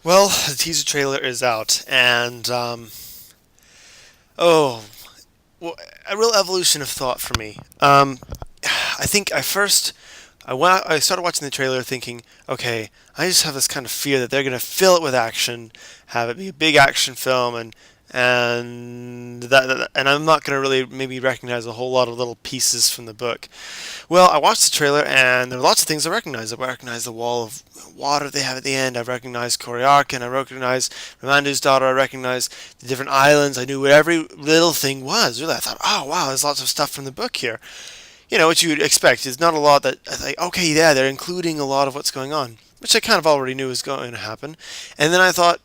Well, the teaser trailer is out, and oh, well, a real evolution of thought for me. I think I started watching the trailer thinking, okay, I just have this kind of fear that they're going to fill it with action, have it be a big action film, and I'm not going to really maybe recognize a whole lot of little pieces from the book. Well, I watched the trailer, and there are lots of things I recognize. I recognize the wall of water they have at the end. I recognize Koryarkin. I recognize Ramandu's daughter. I recognize the different islands. I knew what every little thing was. Really, I thought, oh wow, there's lots of stuff from the book here. You know what you would expect. It's not a lot that I think, okay, yeah, they're including a lot of what's going on, which I kind of already knew was going to happen. And then I thought,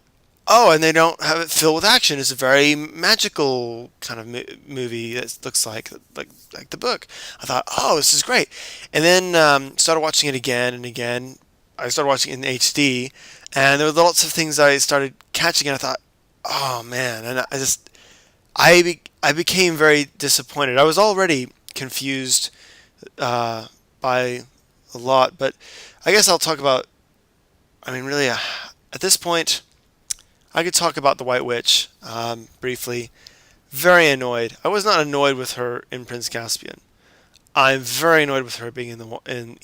oh, and they don't have it filled with action. It's a very magical kind of movie that looks like the book. I thought, oh, this is great. And then started watching it again and again. I started watching it in HD, and there were lots of things I started catching, and I thought, oh man, and I became very disappointed. I was already confused by a lot, but I guess I'll talk about. I mean, really, at this point, I could talk about the White Witch briefly. Very annoyed. I was not annoyed with her in Prince Caspian. I'm very annoyed with her being in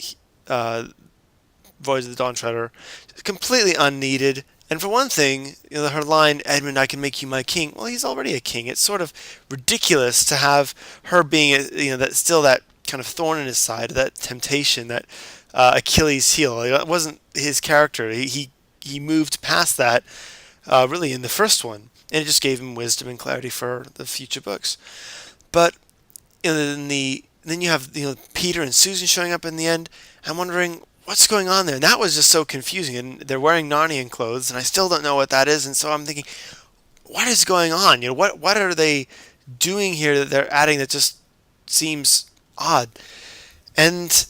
uh, Voyage of the Dawn Treader. Completely unneeded. And for one thing, her line, "Edmund, I can make you my king." Well, he's already a king. It's sort of ridiculous to have her being, that still that kind of thorn in his side, that temptation, that Achilles' heel. It wasn't his character. He moved past that really in the first one, and it just gave him wisdom and clarity for the future books. But then you have Peter and Susan showing up in the end. I'm wondering what's going on there, and that was just so confusing. And they're wearing Narnian clothes, and I still don't know what that is. And so I'm thinking, what is going on? What are they doing here that they're adding that just seems odd? And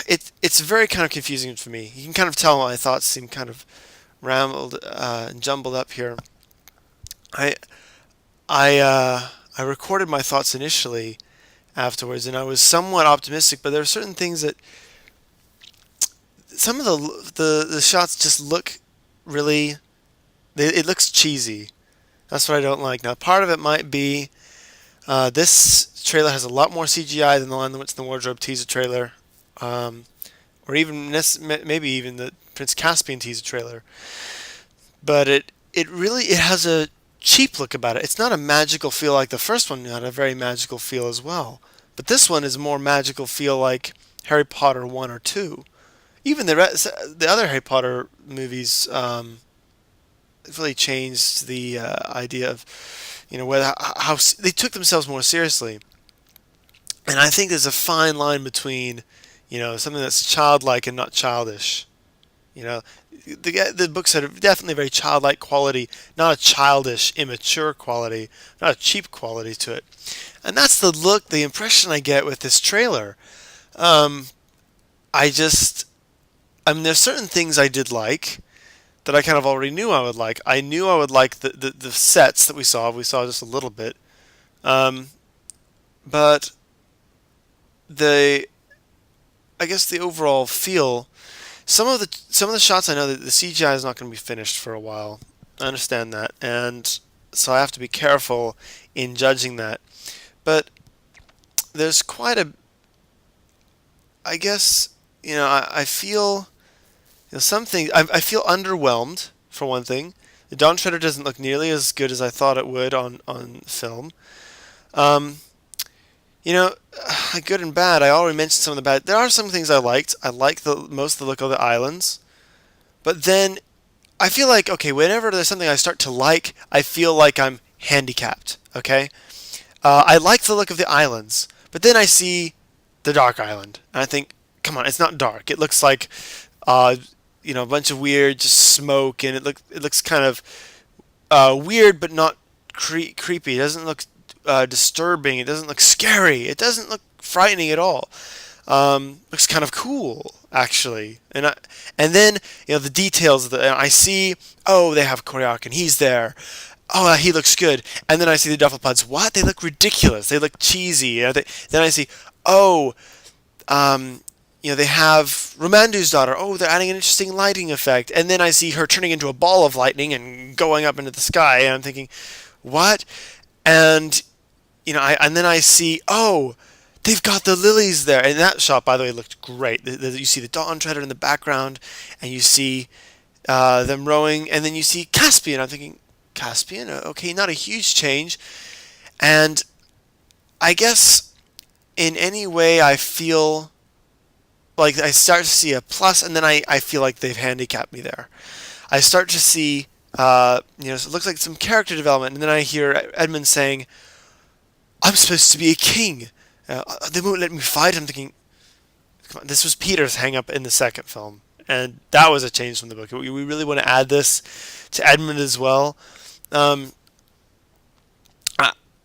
it's very kind of confusing for me. You can kind of tell my thoughts seem kind of rambled and jumbled up here. I I recorded my thoughts initially afterwards, and I was somewhat optimistic. But there are certain things that some of the shots just look really. It looks cheesy. That's what I don't like. Now, part of it might be this trailer has a lot more CGI than the one that's in the Wardrobe teaser trailer, or even maybe even the Prince Caspian teaser trailer. But it has a cheap look about it. It's not a magical feel like the first one had a very magical feel as well. But this one is more magical feel like Harry Potter 1 or 2. Even the other Harry Potter movies really changed the idea of whether how they took themselves more seriously. And I think there's a fine line between something that's childlike and not childish. You know, the books had definitely very childlike quality, not a childish, immature quality, not a cheap quality to it. And that's the impression I get with this trailer. Um, I just, I mean, there's certain things I did like that I kind of already knew I would like. I knew I would like the sets that we saw. We saw just a little bit. Um, but the, I guess the overall feel. Some of the shots I know that the CGI is not going to be finished for a while. I understand that, and so I have to be careful in judging that. But there's quite a, I guess I feel something. I feel underwhelmed for one thing. The Dawn Treader doesn't look nearly as good as I thought it would on film. Um, You know, good and bad. I already mentioned some of the bad. There are some things I liked. I like the most of the look of the islands, but then I feel like okay, whenever there's something I start to like, I feel like I'm handicapped. Okay, I like the look of the islands, but then I see the dark island, and I think, come on, it's not dark. It looks like, uh, a bunch of weird just smoke, and it looks kind of weird, but not creepy. It doesn't look disturbing. It doesn't look scary. It doesn't look frightening at all. Looks kind of cool actually. And then the details I see. Oh, they have Koryak and he's there. Oh, he looks good. And then I see the duffel pods. What? They look ridiculous. They look cheesy. Then I see. Oh, um, they have Romandu's daughter. Oh, they're adding an interesting lighting effect. And then I see her turning into a ball of lightning and going up into the sky. And I'm thinking, what? And, and then I see, oh, they've got the lilies there. And that shot, by the way, looked great. You see the Dawn Treader in the background, and you see them rowing, and then you see Caspian. I'm thinking, Caspian? Okay, not a huge change. And I guess in any way I feel like I start to see a plus, and then I feel like they've handicapped me there. I start to see, so it looks like some character development, and then I hear Edmund saying, I'm supposed to be a king. They won't let me fight. I'm thinking, come on, this was Peter's hang up in the second film, and that was a change from the book. We really want to add this to Edmund as well. Um,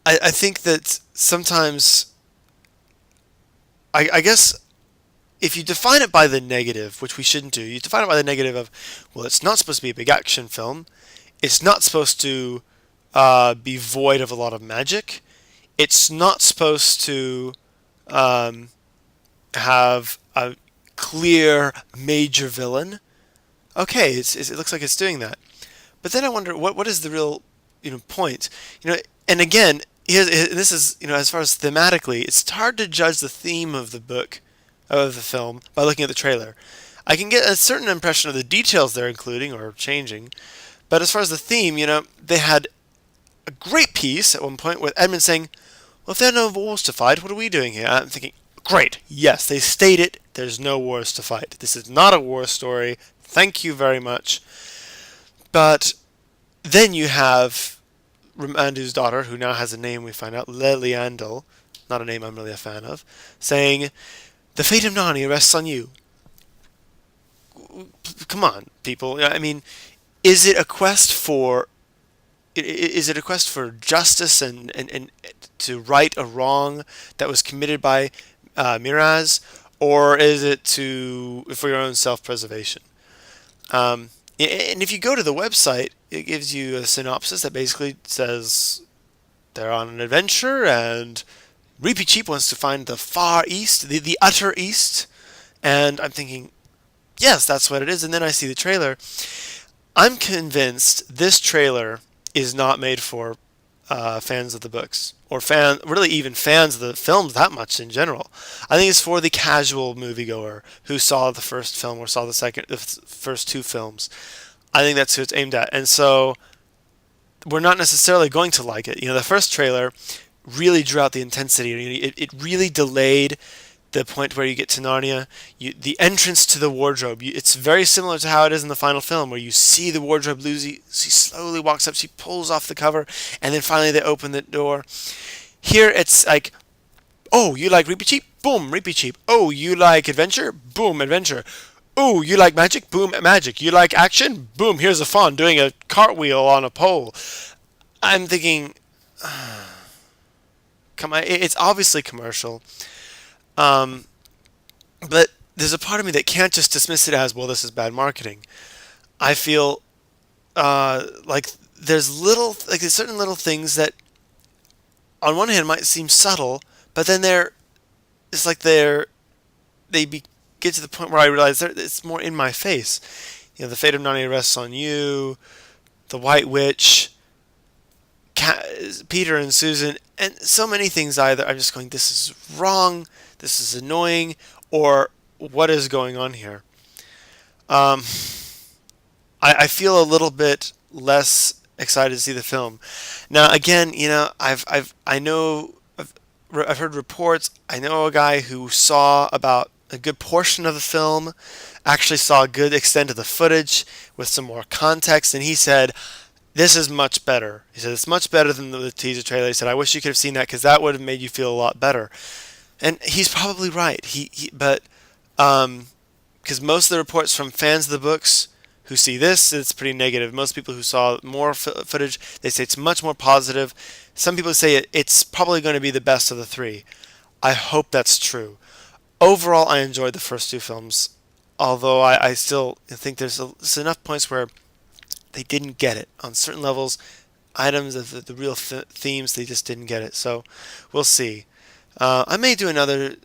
I think that sometimes, I guess, if you define it by the negative, which we shouldn't do, you define it by the negative of, well, it's not supposed to be a big action film. It's not supposed to be void of a lot of magic. It's not supposed to um, have a clear major villain. Okay, it looks like it's doing that. But then I wonder, what is the real point? And again, this is as far as thematically, it's hard to judge the theme of the book, of the film, by looking at the trailer. I can get a certain impression of the details they're including or changing, but as far as the theme, they had a great piece at one point with Edmund saying, well, if there are no wars to fight, what are we doing here? I'm thinking, great, yes, they state it, there's no wars to fight. This is not a war story, thank you very much. But then you have Romandu's daughter, who now has a name, we find out, Leliandel, not a name I'm really a fan of, saying, the fate of Narnia rests on you. Come on, people. I mean, is it a quest for justice and to right a wrong that was committed by Miraz, or is it for your own self-preservation? And if you go to the website, it gives you a synopsis that basically says they're on an adventure, and Reapy Cheap wants to find the far east, the utter east. And I'm thinking, yes, that's what it is. And then I see the trailer. I'm convinced this trailer is not made for fans of the books, or really even fans of the films that much in general. I think it's for the casual moviegoer who saw the first film or saw the first two films. I think that's who it's aimed at, and so we're not necessarily going to like it. The first trailer really drew out the intensity. It really delayed the point where you get to Narnia. The entrance to the wardrobe, it's very similar to how it is in the final film, where you see the wardrobe. Lucy slowly walks up, she pulls off the cover, and then finally they open the door. Here it's like, oh, you like Reapy Cheap? Boom, Reapy Cheap. Oh, you like adventure? Boom, adventure. Oh, you like magic? Boom, magic. You like action? Boom, here's a fawn doing a cartwheel on a pole. I'm thinking, come on, it's obviously commercial. But there's a part of me that can't just dismiss it as, well, this is bad marketing. I feel like there's certain little things that, on one hand, might seem subtle, but then get to the point where I realize it's more in my face. The fate of Narnia rests on you, the White Witch, Peter and Susan, and so many things. Either I'm just going, this is wrong, this is annoying, or what is going on here? I feel a little bit less excited to see the film. Now, again, I've heard reports. I know a guy who saw about a good portion of the film, actually saw a good extent of the footage with some more context, and he said, this is much better. He said, it's much better than the teaser trailer. He said, I wish you could have seen that, because that would have made you feel a lot better. And he's probably right. But because most of the reports from fans of the books who see this, it's pretty negative. Most people who saw more footage, they say it's much more positive. Some people say it's probably going to be the best of the three. I hope that's true. Overall, I enjoyed the first two films, although I still think there's enough points where they didn't get it. On certain levels, items of the real themes, they just didn't get it. So we'll see. I may do another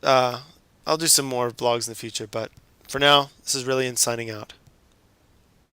I'll do some more vlogs in the future, but for now, this is really in signing out.